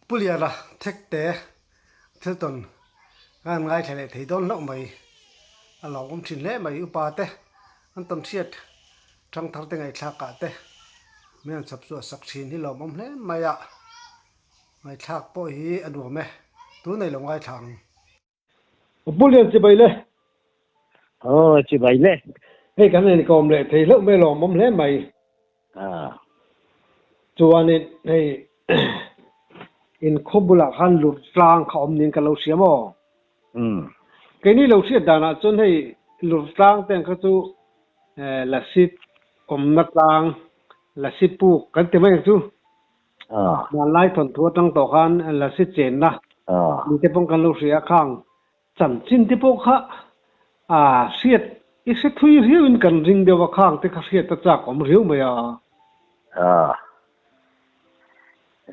puliara thekte thelton gan ngai thele theidon lo mai alawm thin le mai upa te an ton thiat thang thar te ngai thlaka te men chap chu sak thin hi lom om hle maya ngai thlak po hi anu me tu nei lo ngai thang pulian chi bai le chi bai le hei kan nei kom le thei lo me lom om hle mai chuan hei in khobula han lu tlang khom nin ka lo siamo cái này lâu xưa đàn cho hay lục trang tên cái chú là xịt nát trang là xịt bu cái tên mấy chú mà lại thuần thua trong tổ han là xịt chén na như thế phong cái lâu xưa khang chẳng chín thế phong khác xịt ít xịt thui riu in cần ring đều vào khang thế cái xịt tất cả có riu mày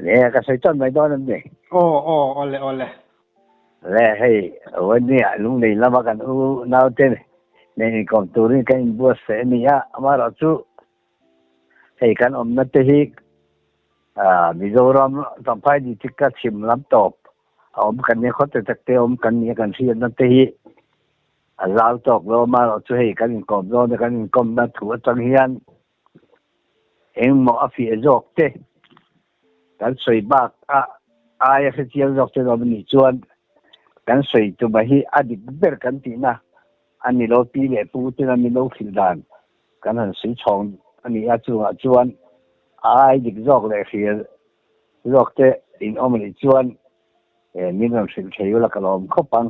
nè cái sợi chân mày đó làm gì ole lẽ hayวันนี้ลุงนี่ละมากันน่าเต้นนี่ก่อนตัวนี้กันบัวเสนียมาเราจูให้กันนัดเตหิมิโซรามสัมภาษณ์ที่กัดชิมลำตบกันเนี่ยเขาจะตักเตะกันเนี่ยกันเสียนัดเตหิลาวตกเรามาเราจูให้กันก่อนเราเนี่ยกันก่อนนัดถั่วจังเฮียนเอ็งหมอฟีจอกเตกันสวยบักอยากเที่ยวจอกเตเราเป็นนิจวนกันสวยตัวมาฮีอดีตเบิร์กันตีนะอันนี้เราปีเลยปูที่นั่นมีเราขิดดานกันหันสีชองอันนี้อาจวนดิกจอกเลยคือจอกเตอินอมันจวนมีน้ำสินเชียวแล้วก็ลมเข้าปัง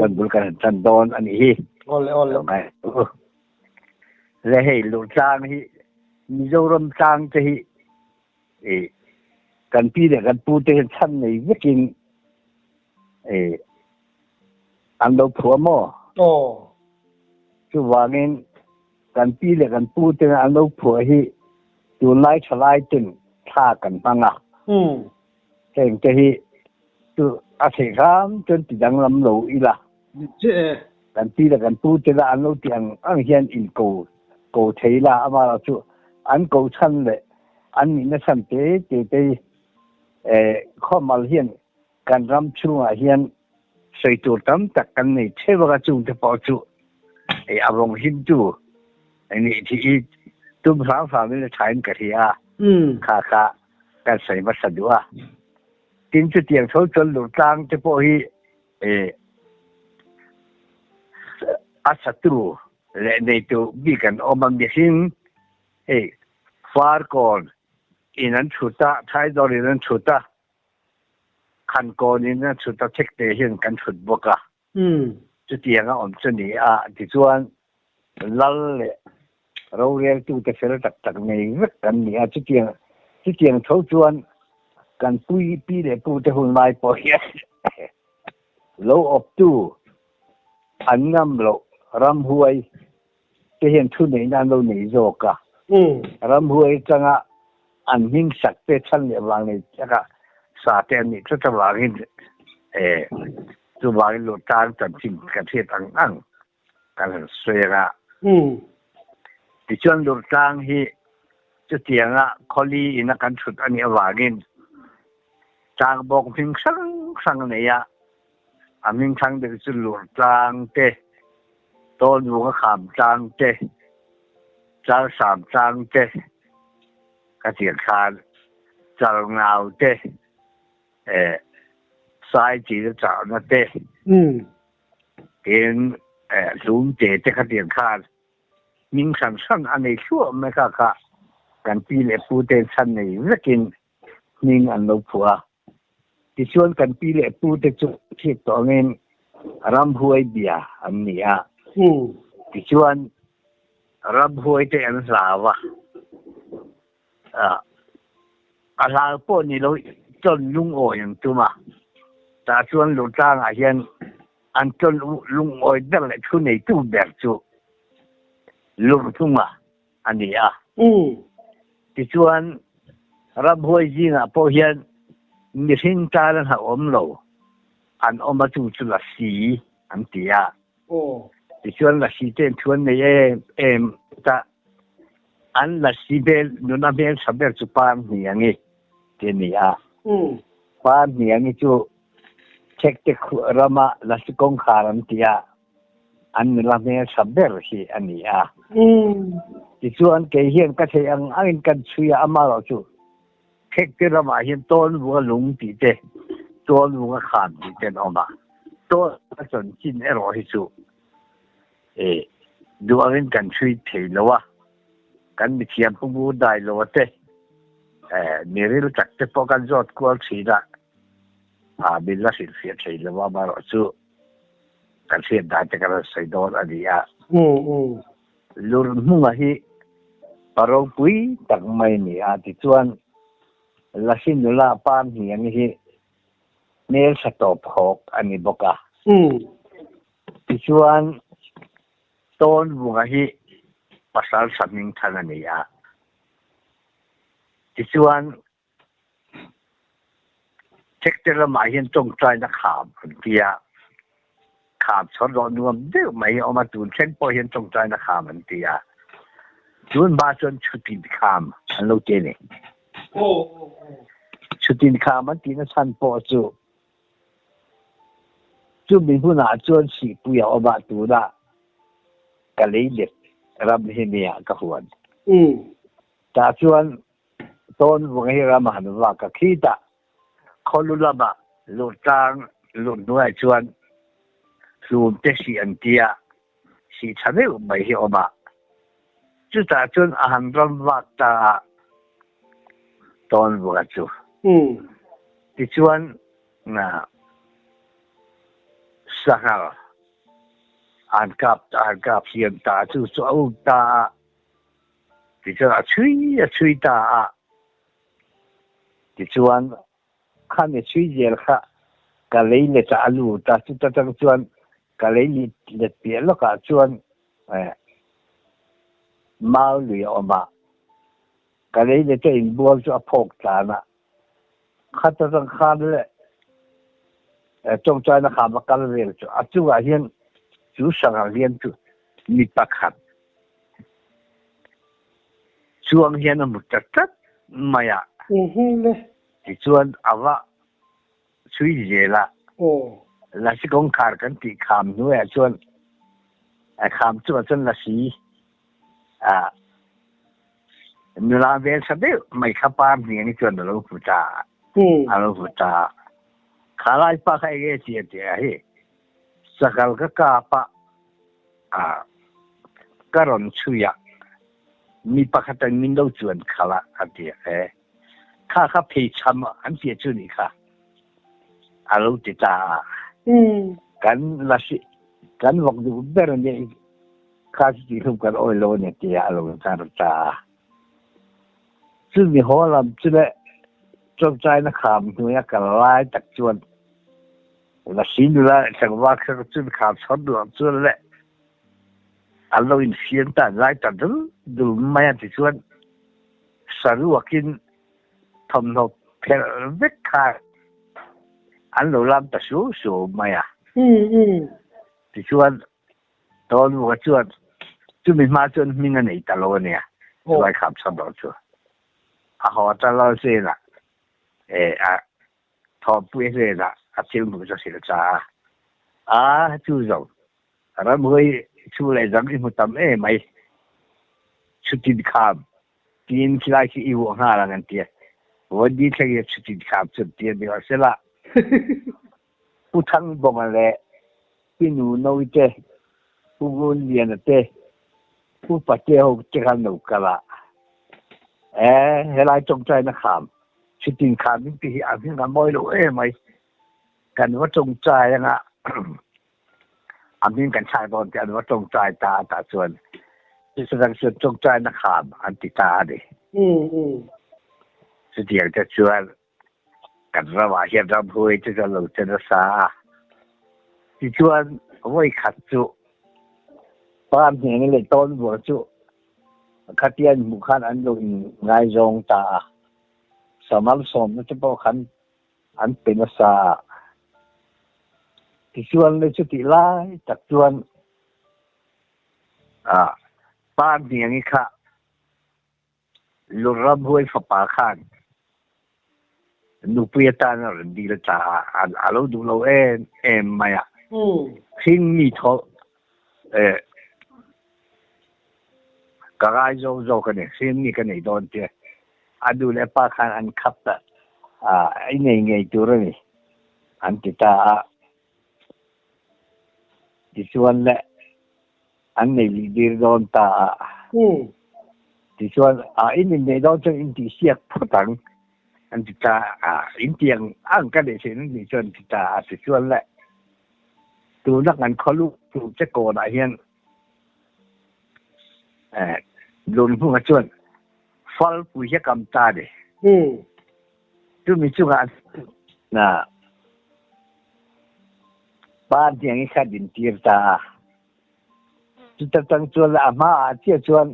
กันบุลกันจันดอนอันนี้โอ้เลยไงเลยให้ลูกจางฮีมีโจรมจางจะฮีกันปีเลยกันปูที่ชั้นในวิกินอันเราผัวหม้อคือว่างี้กันปีเลยกันพูดถึงอันเราผัวที่อยู่ไล่ฉลายตึงท่ากันปังเก่งจะที่ตัวอาศัยข้ามจนติดดังลำหลูอีละกันปีเลยกันพูดถึงอันเราเตียงอันเฮียนอินโกเทล่ามาเราจู่อันโกชั้นเลยอันนี้นะชั้นเตข้อมาเฮียนการรำชูอาเฮียนใส่ตัวตั้มตักกันนี่เชื่อว่าจูจะพอจูอารมณ์หินจูอันนี้ที่ตุ้มสามนี่จะใช้กันที่ค่าการใส่มาสะดวกกินจุดเตียงเขาจนหลุดจางจะพอที่อาศัตรูและในตัวบีกันอมันมีหินฟาร์ก่อนอินันชุดตาใช้ดอรินันชุดตาขันก่อนนี้นะชุดตะเช็คเตะเห็นกันชุดบกจุดเตียงอ่อนชนีที่ส่วนลัลเลยเราเรียกตัวแต่เสร็จตักในวิกันนี่จุดเตียงเขาส่วนกันปุยปีเดปูแต่หุ่นไม้ปอยเราอบตู้อันน้ำเรารำหวยจะเห็นทุนในนั้นเราหนีโจกะรำหวยจังอันหิ้งสักเตชันเนี่ยวางในจักสาเตนี่จะวางหินจะวางหลุดจางจันทิมกันเทียตังกันเสียระที่ชวนหลุดจางที่จะเตียงคอลีอินักการชุดอันนี้วางหินจางบอกพิงสังเนี่ยอันมิงสังเด็กจะหลุดจางเตต้นวัวขามจางเตจางสามจางเตกระเทียมคานจางเงาเตสายจีนจางนั่นเตเห็นลุงเจจะกระเทียมคานมิงสังอันนี้ชั่วไม่ค่ะกันปีเล็บปูเตนสันนี่ไม่กินมิงอันลูกผัวที่ชวนกันปีเล็บปูเตจุที่ตัวเงินรำหวยเบียอันนี้ที่ชวนรำหวยเตอันสาวอะไรพวกนี้เราจนลุงโอยอย่างตัวมาแต่ชวนลูกจ้างอาเฮียนอันจนลุงโอยนั่นแหละชุดในตู้แบบจุลุงทุ่งมาอันนี้ที่ชวนรับหวยจริงพอเฮียนมีสิ่งจารันหาอมโลอันอมมาจุจุลสีอันเดียที่ชวนละสีเต้นชวนในแต่อันละสีเบลนุนาเบลสับเบลจุปานนี่อย่างนี้เจนี่ ป้าเนี่ยนี่จูเช็คเด็กรามาลัสกงคารันตียอันนี้ละเมียสับเบอร์สิอันนี้ที่ชวนเกี่ยงก็ใช้อันกันช่วยอามาเราจูเช็คเด็กรามาเห็นต้นวัวลุงตีเจต้นวัวขามตีเจนออกมาต้นจนจินเอรอฮิจูดูอันกันช่วยเทแล้ววะกันมีเทียมพูดได้แล้วเต้นี่เรื่องจักรพรรดิจอดกวลสีละบิลล่าสิเสียใจแล้วว่ามาเราสู้กันเสียดายจะกันใส่โดนอันนี้ลุนมุ่งให้ปารองปุยตั้งไม่เนี่ยที่ชวนลักษิณุลาปานเนี่ยนี่เนลสต็อปฮอกอันนี้บอกที่ชวนต้นมุ่งให้ภาษาสามิงทางนี้ที่ชวนเช็คเจอมาเห็นจงใจนักข่าวเดียข่าวชดรอนวมเดี๋ยวไม่เอามาดูเช่นพอเห็นจงใจนักข่าวมันเดียจนมาจนชุดติดข่าวอันโลเจนี่ชุดติดข่าวมันตีนั้นฉันพอจู่มีผู้น่าจนสิปุยเอามาดูละก็เลยเด็ดรับเห็นเนี่ยก็หวนแต่ชวนต้นวงให้รามาหนุว่าก็คิดคนรู้ละบ่หลุดจางหลุดด้วยชวนสูงเตสีอันเดียสีชาเนลไม่เหี่ยวมาจุดแต่จนอาหารรำวักตาต้นวงจูที่ชวนสักอันกับเพียงตาจู่สู้ตาที่ชวนช่วยตาที่ชวนข้าเนี่ยช่วยเยอะค่ะก็เลยเนี่ยจะรู้แต่จุดตั้งชวนก็เลยเนี่ยเปลี่ยนแล้วก็ชวนมาหรือออกมาก็เลยเนี่ยจะอินบัวจะพกจานะข้าจะต้องข้าเลยจงใจนะครับมาการเรียนจุดจู่ว่าเห็นจู่สังเรียนจุดมีปักขัดช่วงเห็นมันจัดไม่อะเลยที่ชวนเอาว่าช่วยเยละลักษณะขาดกันที่ขามด้วยชวนขามจนลักษณะเวลาเวลาเดียวไม่ขับปามเนี่ยนี่ชวนเราพูดจาเราพูดจาข้าไล่ปากให้เงี้ยเจียเจียเฮ้สักการก็กาปะการอนช่วยมีปากตันมินดูจวนข้าละอันเดียข้าเพย์ช้ำอันเสียชื่อนี่ค่ะอารมณ์จิตตากันละสิกันบอกดูเบอร์เนี่ยข้าที่ทุ่มกันโอ้ยโลเนี่ยที่อารมณ์ตาซึ่งมีหัวลำซึ่งจงใจนะครับตัวนี้กันไล่ตักจวนละสิดูแลสังวาสก็ซึ่งข่าวชดดูจวนแหละอารมณ์เสียงแต่ไล่ตัดดูไม่ติดจวนสรุปกินทำเราเพลเวกขาอันเราลำแต่สู้ไม่ที่ชวนตอนว่าชวนจุดมีมาจนมีเงินอีกตลอดเนี่ยไว้ขับสำรวจชัวหอตลอดเสียละทอปุ้ยเสียละเชื่อมือจะเสียจ้าจู่จงเราไม่ช่วยจังที่มุตตามไม่ชุดที่ข้ามทีนที่ไล่ที่อีวัวหาละกันเตี้ยวันนี้ใช้ชุดที่ข้ามชุดเตี้ยเดียวเสียละผู้ทั้งบอกอะไรพี่หนูน้อยเจ้ผู้เรียนเจ้ผู้ปัจเจกจะกันหนุกละเฮลายจงใจนะครับชุดที่ข้ามนี่ที่อ่านที่งานบ่อยเลยไม่กันว่าจงใจนะอันนี้กันชายตอนกันว่าจงใจตาส่วนที่แสดงส่วนจงใจนะครับอันติตาดิสุดที่อยากจะชวนกันระหว่างเฮียรำพูดจะหลุดจะรักษาที่ชวนไว้ขัดจุบ้านเฮียนี่เลยต้นบัวจุขัดเตียนบุคคลอันลงไงจงตาสมัลสมนั่นจะบอกขันอันเป็นรักษาที่ชวนเลยจุติไล่จากชวนบ้านเฮียนี่ค่ะลุรำพูดฝาปาขัน nu pieta na di la ta alo du lo maya hin ni tho karai zo ka ne hin ni ka nei don te adu le pa khan an khap ta ai nei ngai tu ra ni an ti ta di suan le an nei li dir don ta di suan in nei don chang in ti siak photang an ti ta in tiang ang ka de sin ni chon ti ta di suan le tu nak an kholu tu che ko da hian lun hu nga chon fal pu ya kam ta de tu mi chu ga na ban tiang i kha din tir ta tu ta tang chon la ma chia chon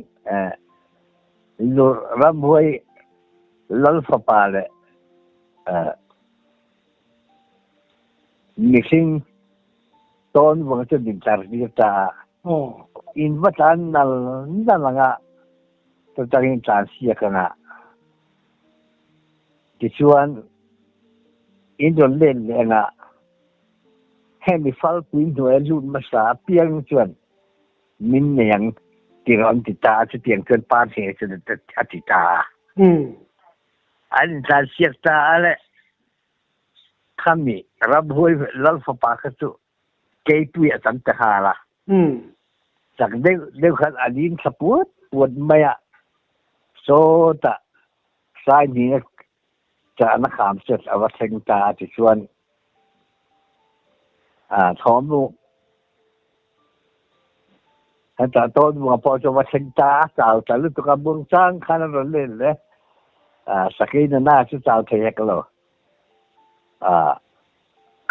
lu ram hoi lal fa pa le mi sing ton wang chu din tar tir ta in vatan nal nga to tagin chance ya kana ti chuan in don len le nga hemi fal kuin do lu ma sa piang chuan min ne yang ti ron ti ta chu tiang chuan pa se chu ta ti ta an ta siak ta ale khami rab hoi lal fa pa kha chu ke pu ya tam ta ha laจากเด็กขันอันนี้สปวดไม่อะโซตะสายนี้จะนักขามเสร็จเอาไว้เซ็งตาจะชวนท้องลูกแต่ต้นว่าพอจะว่าเซ็งตาสาวแต่ลูกตัวกับบุญสร้างขันเราเล่นเลยสักนิดหน้าชุดสาวเทียกันเลย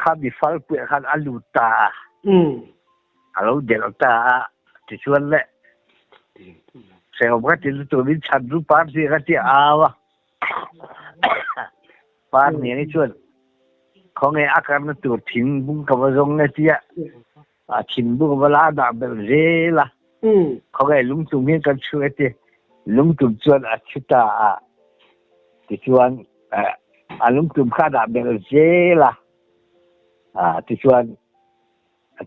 ข้ามีฟัลเปลือกขันอันลูตาเราเด็กตาที่ชวนเลยเสียงว่าที่ตัวนี้ฉันรู้ปาร์ตี้ก็ที่อาวะปาร์ตี้นี่ชวนของไอ้อาการนั้นตัวทิ้งบุ้งกับว่ารงเนี่ยที่ทิ้งบุ้งกับว่าลาดาเบลเจล่ะของไอ้ลุงตุ่มนี่กันช่วยที่ลุงตุ่มชวนชุดตาที่ชวนลุงตุ่มข้าดาเบลเจล่ะที่ชวน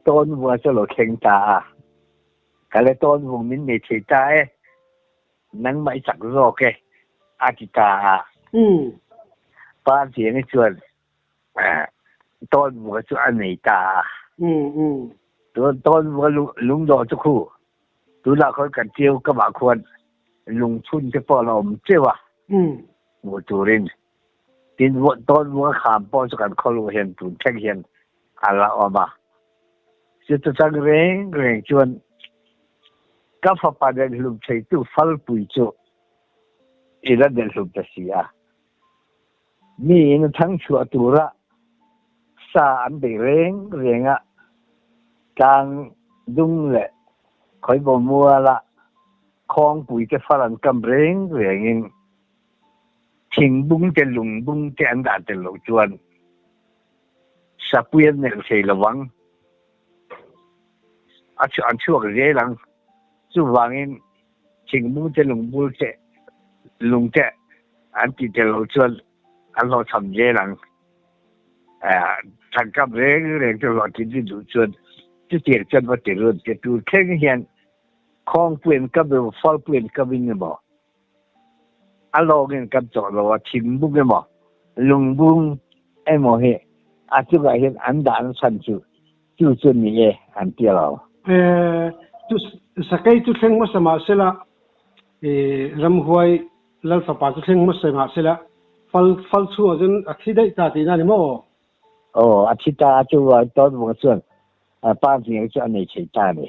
ต้นวัวจะหลอกเข่งตาก็เลยต้นวัวมินในเฉยใจนั่งไม่จักรอกแกอาจิตาป้าเสียงชวนต้นวัวจะอันไหนตาต้นวัวลุงดอจุคู่ดูแลคนกันเจียวก็บางคนลุงชุนจะปอลมเจ้าวะวัวจูรินดินวัวต้นวัวขามปอจะกันเขาลูเห็นตุนแข่งเห็นอะไรออกมาจะจังเร่งชวนก็ฟ้าป่าเดินลุมใช้ตู้ฟัลปุยจูอีละเดินลุมตะเสียมีนทั้งชัวตัวละสารไปเร่งอ่ะกลางดุ้งแหละคอยบ่มัวละคลองปุยจะฝรั่งกำเร่งทิ้งบุ้งจะลุงบุ้งจะอันดาจะหลงชวนสับเวียนเนี่ยใช่ระวังอันชั่วกับเรื่องหลังจู่วางอินชิงมุ้งจะลุงบุ้งจะอันที่จะเราชวนอันเราทำเรื่องหลังทางกับเรื่องจะเราที่ดูชวนจะเตียจนว่าเตียรุ่นจะดูแค่เห็นคลองเปลี่ยนกับเป็นฟอลเปลี่ยนกับวิ่งบ่อันเราเงินกับจอดเราว่าชิงบุ้งบ่ลุงบุ้งไอ้หมอเฮอาจจะไปเห็นอันด่านสันจู่ชวนนี่อันเตียเราtu sakai tu thleng ma sama sela ram huai lal fa pa tu thleng ma sama sela fal chu ajun athi dai ta ti na ni mo athi ta chu wa to mo chuan pa ji chu an nei chei ta ni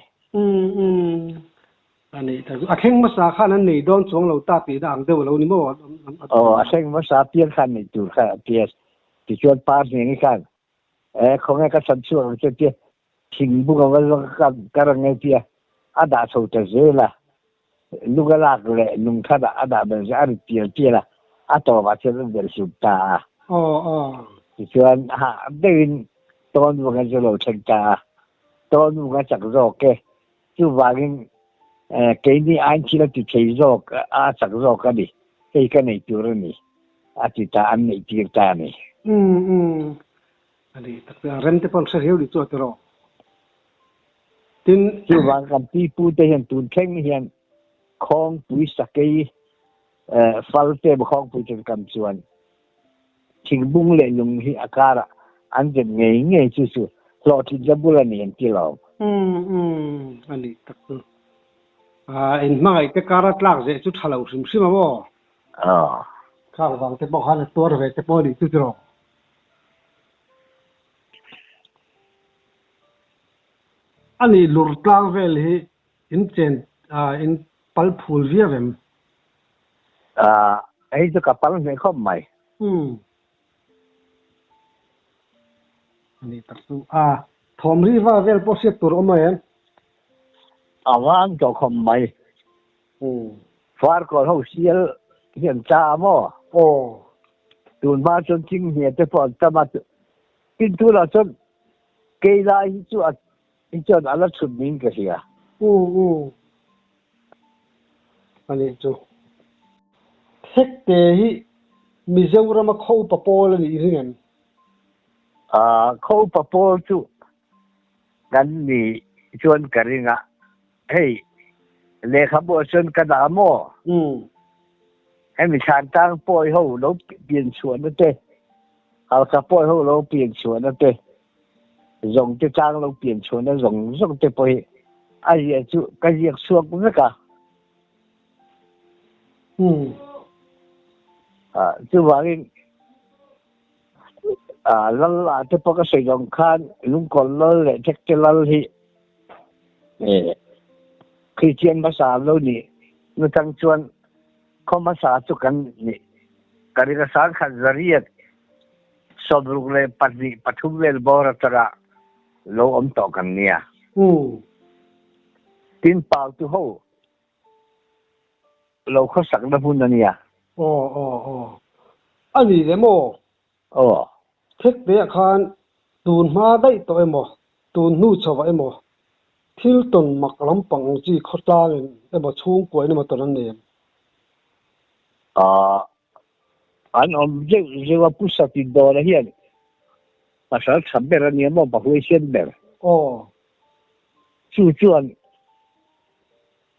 ani ta a thleng ma sa khan an nei don chong lo ta ti dang de lo ni mo a thleng ma sa pian khan nei tu kha pian ti chuan pa ji ni khan khong ka san chu chu tiทิ้งบุกว่าการเงินเพียอาดาสูตรเจล่ะลูกหลานเลยลุงข้าอาดาเป็นจะอะไรเพียล่ะอาตัวว่าจะเป็นเดือดสุดตาที่ชวนเดินต้นวัวกันจะหลงเชิงตาต้นวัวกันจักรอกแกจู่ว่ากันเกณฑ์นี้อันที่เราติดใช้รอกจักรอกกันดิไอ้กันในตัวนี้ อาทิตย์อันนี้จีตานี่อันนี้ตั้งแต่เรนที่ปอนเซอร์เฮลดิตัวตลอดทินคือวางกันที่ปูเตเห็นตุนแข่งเห็นของปุยสักกี่ฟัลเตบของปุยจนกันส่วนทิ้งบุ้งเล่นลงที่อากาศอันจะเงี้ยสุดๆหลอดที่จะบุรณีที่เราอันนี้ตั้งอินมาไอ้ที่การ์ดลากเจ้าจุดฮัลโหลซิมาบ่ข้าวบางที่บอกฮันตัวเวทที่พอดีตุตรออันนี้ลูร์ตลางเวลฮีอินเจนอินพัลพูลเวียเวมไอ้เจ้ากับพัลไม่เข้าไหมอันนี้ตั้งแต่ทอมรีว่าเวลพอเสียตัวออกมาเองว่าอันจะเข้าไหมฟาร์ก่อนเขาเสียเห็นจ้ามั้งตูนมาจนทิ้งเหี้ยแต่พอจะมากินทุเรศจนเกล้าหิจวนอะไรสุดนิ่งก็เสียอันนี้จูเทคเตหิมิเซอุระมาเข้าปะโปลนี่เรื่องเข้าปะโปจูกันนี่ชวนกันริงะเฮ้ยเลขาบชวนกันดามอให้มีชานตั้งปอยเขาเราเปลี่ยนชวนนั่นเต้เอาขับปอยเขาเราเปลี่ยนชวนนั่นเต้ยงจะจ้างเราเปลี่ยนชวนนั่นยงจะไปไอ้เหี้ยจูก็เรียกส่วนนั่นก็จูว่าเองลัลล่าที่พวกก็ใส่ยงคันลุงคนเลยเช็คจะลัลที่คริสเตียนภาษาเรานี่นั่นทั้งชวนเขาภาษาทุกันนี่การิกสารขัดจริยสอบรูเลยปัจจุบันบอร์ตระเราต่อกันเนี่ยทินเปล่าตัวเขาเราเขาสักน้ำพุนนั่นเนี่ยอันนี้เลยโม่เช็คเดียคันตูนมาได้ตัวเองโม่ตูนนู่ชาวเองโม่ทิลตันมักลำปังจีขดลาเองเอ็มช่วงกวยนี่มาตัวนั้นเนี่ยอันเว่าผู้สัตย์ดอร์เฮียนภาษาสัมเบรเนี่ยมันบอกว่าเช่นแบบจู่จวน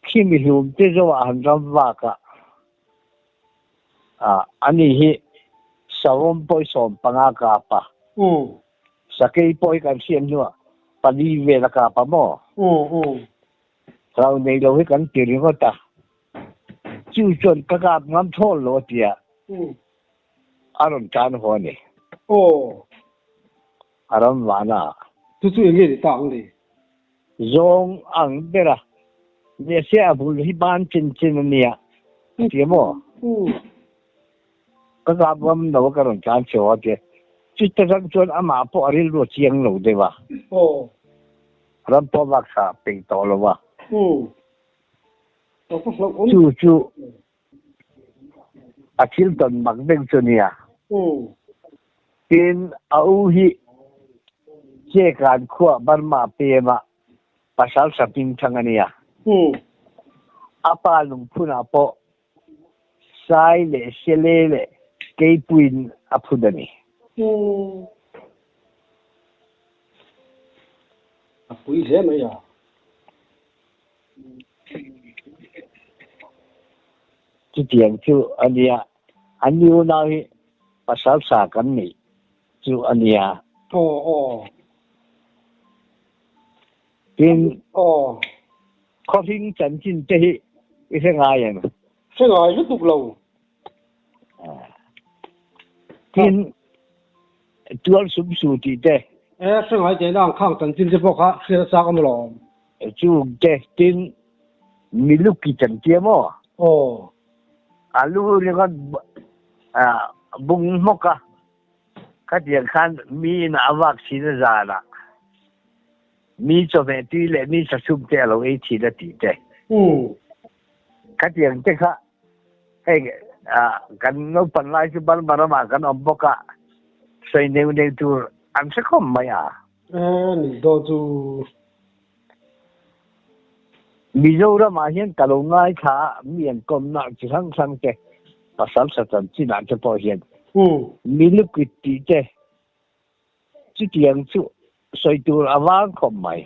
ที่มีหุ่นที่จะว่าหันรำว่ากะอันนี้ฮิสาวมปอยสมปังอากาปะสักไอ้ปอยกันเสียนหัวปนีเวลกาปะมั้งเราในเราให้กันเกี่ยวกับตาจู่จวนกะกาบงำโทษโลเตียอารมณ์จานหัวนี่อารมณ์วานาจู่อย่างนี้ต่างดิยงอังเบระเนี่ยเสียบุญที่บ้านจินเนี่ยเสียมั้งก็กลับว่ามันเราก็ต้องการเชื่อว่าจุดที่ทั้งชวนอามาพอริลรู้เชียงเราได้ว่ารำพอวักษาเป็นตัวเราว่าจู่อาทิตย์ตอนมักเป็นส่วนเนี่ยกินเอาหิเจ้าการขวบมาเปียมาภาษาสปิงชังเนี่ยอาปาลุงพูน่าพอสายเล่เชลเล่เกี่ยปุยนอาพูดนี่ปุยเสียไหมอ่ะจุดอย่างจู่อันนี้น่าให้ภาษาสากันนี่จู่อันนี้กินข้อทิ้งจันจินเจ้อีเสงายอย่างเสงายยุตุกเรากินตัวสุบสูตีเจ้เสงายเจ้านั่งข้างจันจินจะพวกเขาเสียสากมันหลอมจู่เจ้กินมีลูกกี่จันเจียมั้งลูกนี่ก็บุ้งมกะขัดอย่างขันมีน่าวักชินจาระมีจบตีเลยมีสัสุมเตลเอาไอ้ทีละตีเจ้ขัดอย่างเจ้าค่ะให้กันนู้นปัญหาที่บ้านบารมากันอมบกะใส่เนื้อตัวอันสักคำไหมนี่ดูจูมีโจรมาเห็นตลงง่ายขามีอันกลมหนักจะทั้งเจ้ pasal satan chi na te po hian ừ milukit ti te chi tiang chu soi tur awang khom mai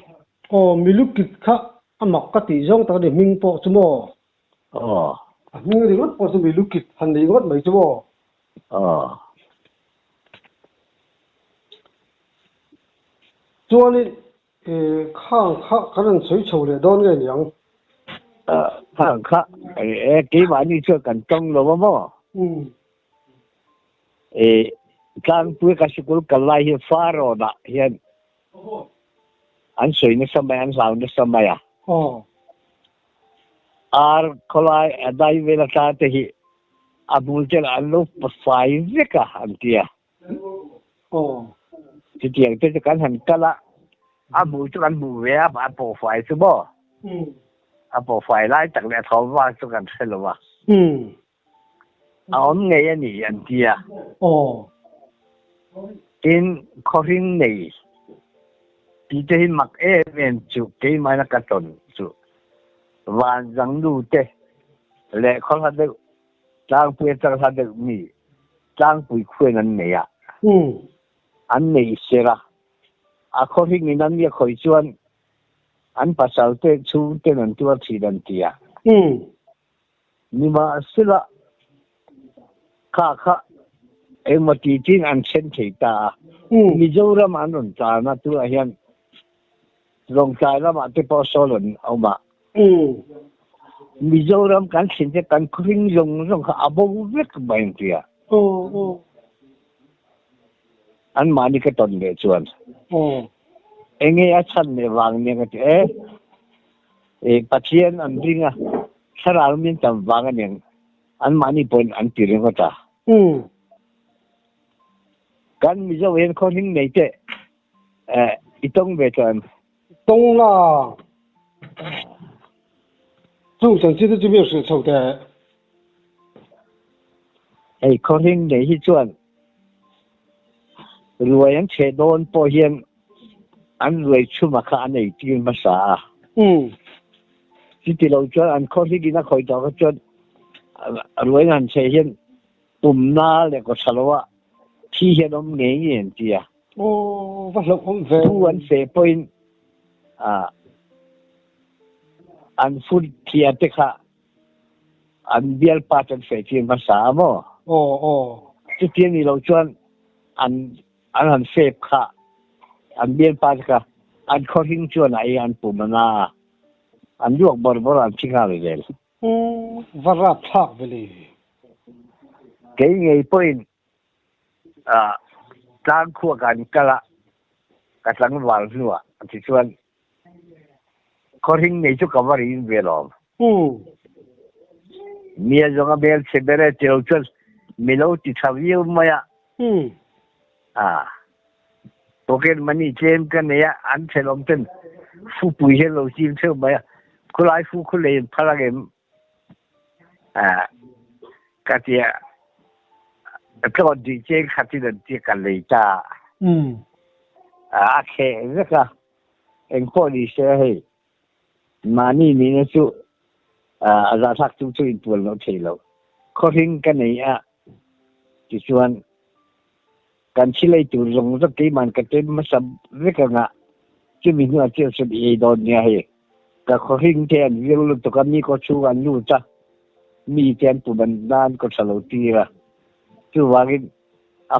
milukit kha amak ka ti zong ta de ming po chu mo ming ri got po chu milukit han dei got mai chu mo chuan ni khang kha kan soi chho le don nge yang khang kha cái bạn đi chơi cần trong lo mo kang pui ka sikul kalai hi faro da hian an soi ni samai an sau ni samai ar kholai adai vela ta te hi abul tel an lo pasai zeka an tia ti tiang te kan han kala abu chu kan bu ve ba po fai chu bo a po fai lai tak le thau wa chu kan selo wa ông nghe ni an tia in khoring nei ti te hin mak men chu ke mai na ka ton chu wan jang lu te le khol ha de tang pu tang ha de mi tang pui khuen an nei ya an nei sera a khoring ni nan ye khoi chuan an pasal te chu te nan tu thi dan tia ni ma sila kha em mà chỉ tin anh xem thấy ta Mizoram anh luôn ta na tu ahian long trái là mà cái bao số lần ông mà Mizoram kan xem thấy kan khring rong kha abong vết bệnh kia anh mà đi cái tuần lễ chuan anh nghe anh này vàng nghe cái patient anh đi à sao là mình tầm vàng anh mà đi point anh tiền có ta kan mi zo wen khoning nei te itong ve chan tông là trong chẳng chỉ là biểu sự sầu de khoning nei hi chuan ruai an che don po hian an ruai chuma kha nei tin ma sa ti lo chuan an khoning ina khoi to ka chuan ruai an che hian na le ko chalowa khi hiện ông nghe nhiên gì à vắt lộc ông về thu anh sẽ point anh phun kia tức ha anh biar pattern sẽ tiền mà sao mà chứ tiền đi lâu chuan anh sẽ ha anh biar pattern ha anh khó hình chuan này anh bùm na anh luộc bor anh chinh ha rồi đấy vắt ra phạc về đi cái ngày point tang khua kan kala katlang wal nuwa ti chuan khoring nei chu cover in velom mia zonga bel sebere teu chuan milo ti thaviu maya pocket money claim kan ya an thelom ten fu pui hello chim theu maya kulai fu khulei phalagem katia cái đi chơi khát thì là chơi cả lấy cha khe rất là em có đi xe hay mà ni nó chú ra thác chú in tuần nó thấy lâu có hình cái này chỉ chuan cần chỉ lấy từ dùng rất kỹ mà cái tên mà sắm rất là ngã chứ mình nói chuyện sẽ bị đòn nhà hay cái có hình thì anh việc lúc tụi anh có chú anh nu cha mi tiền tụi mình đang có sao lâu tì ra chú vàng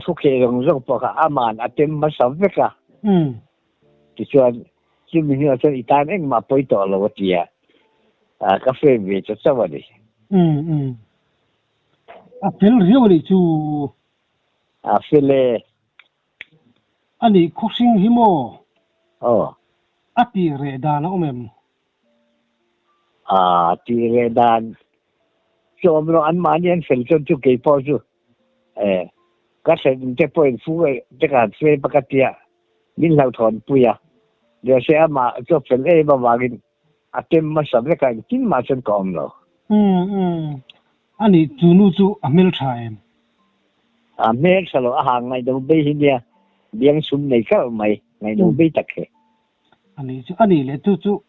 phúc hệ rong rong bỏ cả aman atem mà sao vậy cả thì cho mình nói cho itan anh mà bôi tỏ là what ya cà phê về cho sao vậy phil riu đi chú phil anh đi khúc sinh himo ti re đàn ông em ti re đàn cho mình ăn mà anh phil cho chú cái bao chú các sen te point fu te ka se pakatia min lau thon puya de se ama cho fel ba wagin atem ma sabre ka kin ma chen kom lo ani chunu chu amel thaim amel salo a ngai do be hinia biang sum nei ka mai ngai do be takhe ani le chu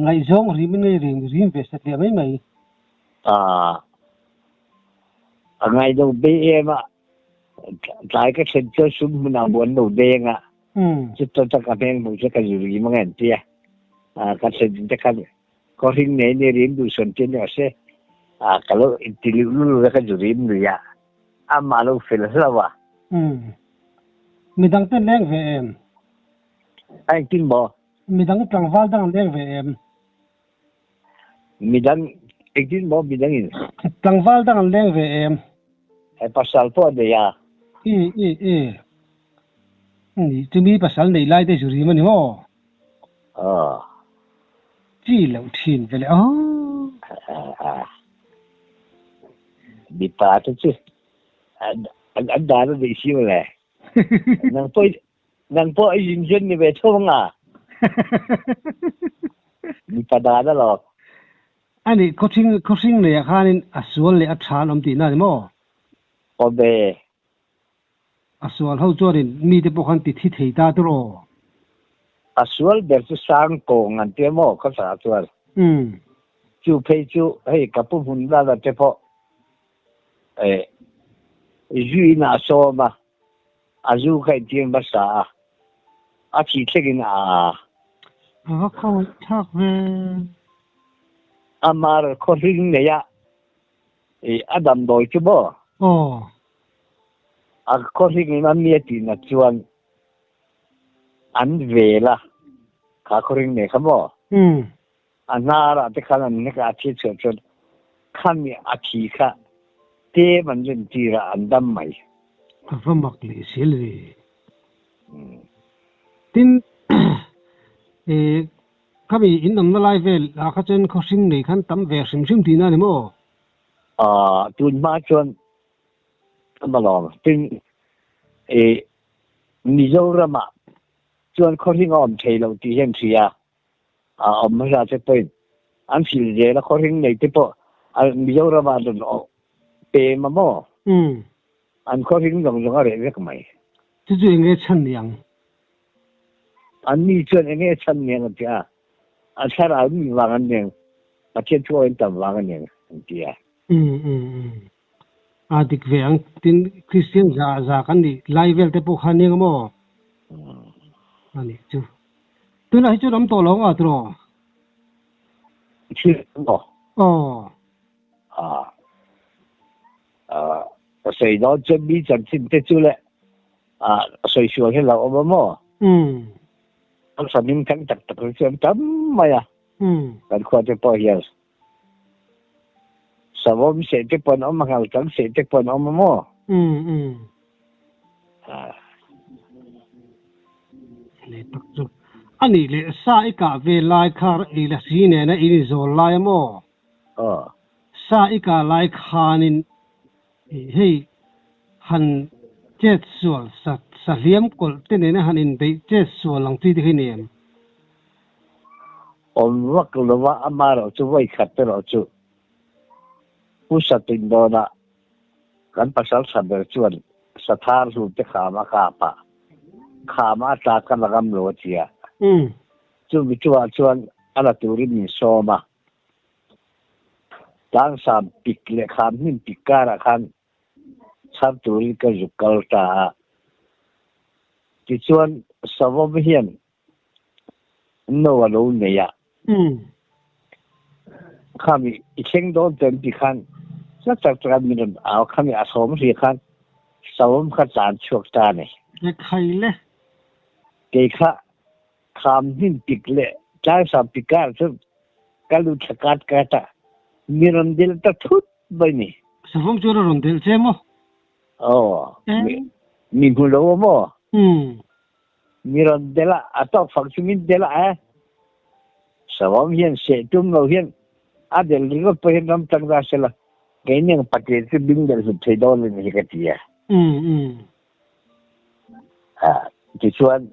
ngai zong ri min ngai ring rim ve sa le mai ngày đầu bé em á tại cái sân chơi súng nào muốn đầu đen á chứ tôi chắc là bên một cái gì mà nghe tia cái sân chắc là có hình này này riêng du xuân trên đó sẽ kalau dulu cái gì riêng rồi à mà lúc phải là sao mình đang tên lên về em anh tin bỏ mình đang trăng val đang lên về em mình đang anh tin bỏ mình đang trăng val đang lên về em hay pasal po đây à chúng mi pasal này lại để xử lý mà nhỉ mo chỉ lâu thiên về lẽ đi pa chứ anh đã nó bị xíu rồi nàng po ai dính chân như vậy thôi à đi pa đã đó rồi anh ấy coaching này khanin asual le athan omti na mo obe asual ho chorin mi te pokhan ti thi thei ta tro asual ber chu sang ko ngan te mo ka sa asual chu phei chu hei ka pu hun la te po ju na so ma azu kai tien ba sa a chi thegin không thắc về amar coaching này ya adam doi chu bo coaching na mi ti na chuan an về la ka coaching ne khamo anara te khanan ne ka chi chu chu khami a thi kha te man jin ti ra andam mai vam mak le sil re tin kami in nam na lai vel a kha chen coaching nei khan tam ve sim ti na ni mo tun ma chuan amalom tin Mizorama chuan coaching om thelo ti hen thia om ma ra che point an fil je la coaching nei te po Mizorama don pe ma mo an coaching dong dong are ve kamai chu chu nge chan yang an ni chuan nge chan yang tia a thara mi wangan neng a chen chu en tam wangan neng tia adik ve ang tin Christian za kan ni lai vel te po khan yang mo ani chu tu na chu ram to lo nga tro chi mo sai đó chuẩn bị chân chính thế chú lệ sai sửa cái lâu mà mo anh sao mình căng chặt cái chuyện chấm mày còn khoa cho bao nhiêu sao mình sẽ tiếp bọn ông mà ngào chẳng sẽ tiếp bọn ông mà mo le tak chu ani le sai ka ve lai khar e la si ne na ini zol lai mo sai ka lai khanin hei han chết sual sa liam kol te ne na hanin be chết sual lang ti de ne ông vắc lo va amaro chu vai khat ro chu pusa tin do na kan pasal saber chuan sathar ru te khama ka pa khama ta kan lagam lo chia chu mi chuan ala turin ni so ma tang sam pik le kham nin pikara khan sam turi ka zukal ta ti chuan savom hian no alo ne ya khami icheng don tem ti khan chắc mình áo khami asom ri khan savom kha chan chok ta ne khai le ke kha kham nin pik le chai sam pikar chu kalu chakat ka ta miram dil ta thut bai ni savom chu ron del che mo mình cũng lâu mà miram dela atok function dela savom hian se tum lo hian adel ri ko hin ram tang da sela cái này paket cái bing del su thei do lên cái tia chỉ chuan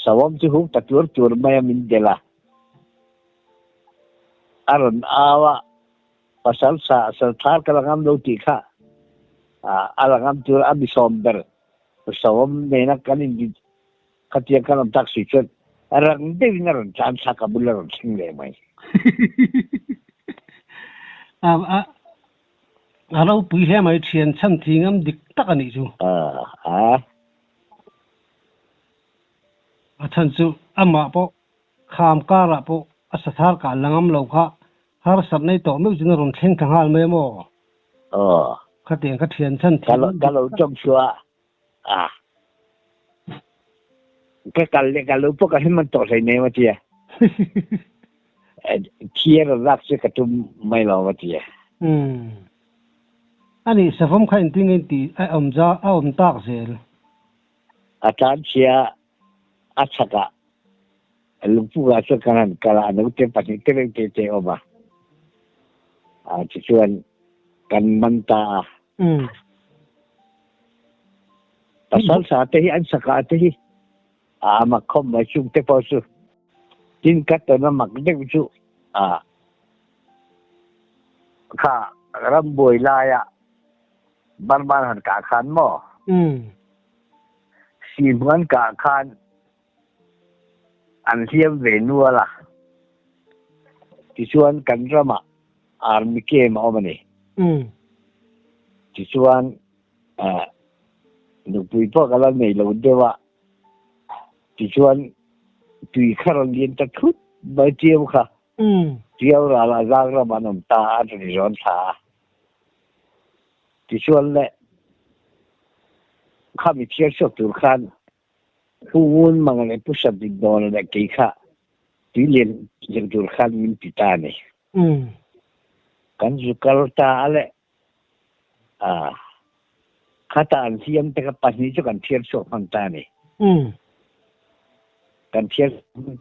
savom chu hu ta tur mai min dela aron awa pasal sa thar kalangam do ti kha alangam tur abi somber savom ne na kanin di katia kalam tak si chuan arang de vinaron chan sa kabularon sing le mai alo pui he mai thian chan thingam dik tak ani chu a chan chu ama po kham kara po asathar ka langam lo kha har sat nei to meu jin ron thleng thang hal mai mo kha tiang kha thian chan thing kalau trong chua cái kalau po ka himan to sai nei ma tia kia rak se ka tum mai lo ma tia ani safam kha inting inti ai omza a om tak zel atan chia achaka lupu ga so kanan kala no te pati te oba chuan kan manta pasal sa te hi an saka te hi ma khom ma chung te po su tin kat na mak de chu kha ram boi la ya ban han ka khan mo si ban ka khan an hiam ve nuwa la ti chuan kan rama army ke ma omani ti chuan nu pui po kala nei lo dewa ti chuan tui kharon lien ta thut ba tieu kha tieu ra la zang ra manom ta ri ron tha ti chuan le khami thier so tur khan un mangale pusha big don da ke kha ti lien tur khan min pitane kan zukal ta ale khata an siam te ka pani chu kan thier so phang ta ni kan thier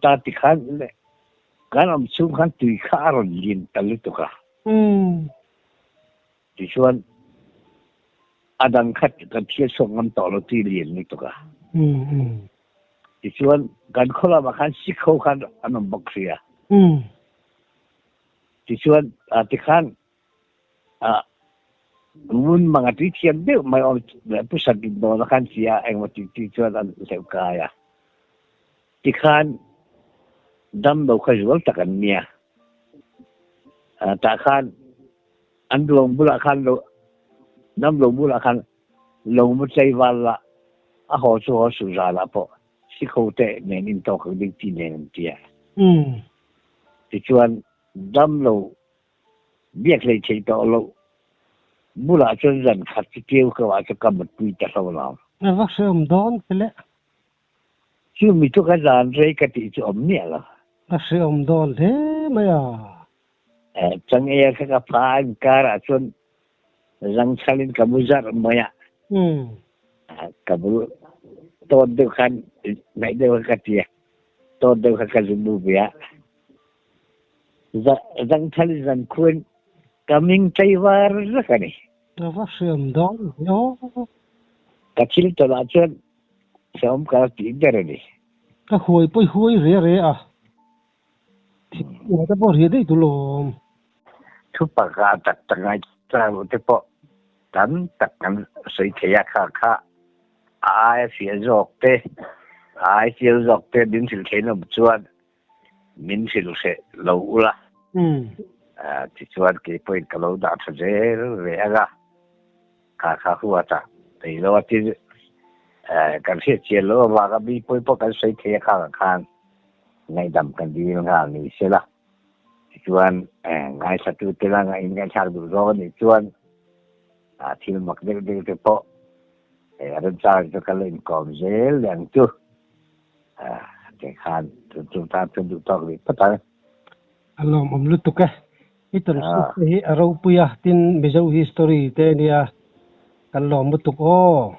ta ti khan le kan am chu khan tui kha ron lin tal tu ka ti chuan adang khat kan thier so ngam to lo ti lin ni tu ka ti chuan kan khola ma khan sikho khan anam bakria ti chuan ti khan mun mga ti thiam de mai om pu sa bin do la khan sia eng ma ti chuan an seu ka ya ti khan dam do kha jual takan nia ta khan an duang bula khan lo nam lo bula khan lo mu chai wala a ho su ra la po si ko te ne nin to ka ding ti ne tia ti chuan dam lo biak le chei to lo bula chuan ran khat ti keu ka wa ka kam pui ta so la va sem don pele chu mi to ka ran re ka ti chu om ne la a sem don the maya chang e ka pa an kara chuan rang chalin ka muzar maya ka bu to de khan nai de ka ti to de ka zu bia rang chalin ran khuen coming Taiwan ka ni va sem don yo ka chil to la chuan som ka ti der ni ka hoi re ya ta por hede tu lo thu pa ga tak tangai tra lo te po tan tak kan sei thea kha ai sia jok te din sil thena chuan min sil se lo ula ti chuan ke point ka lo da tha je re aga kha huwa ta te lo ti kan se che lo wa ga bi poi po kan sei thea kha ngay đầm cần đi ngang ni xe la chuan ngay sa tu te la ngay ngay chak du ro ni chuan thil mak de te po ran cha to ka len kom zel yang tu te khan tu ta tu du tok ni pata alom om lu tu ka iton hi aro puya tin bezo history te nia kan lom mu tuk o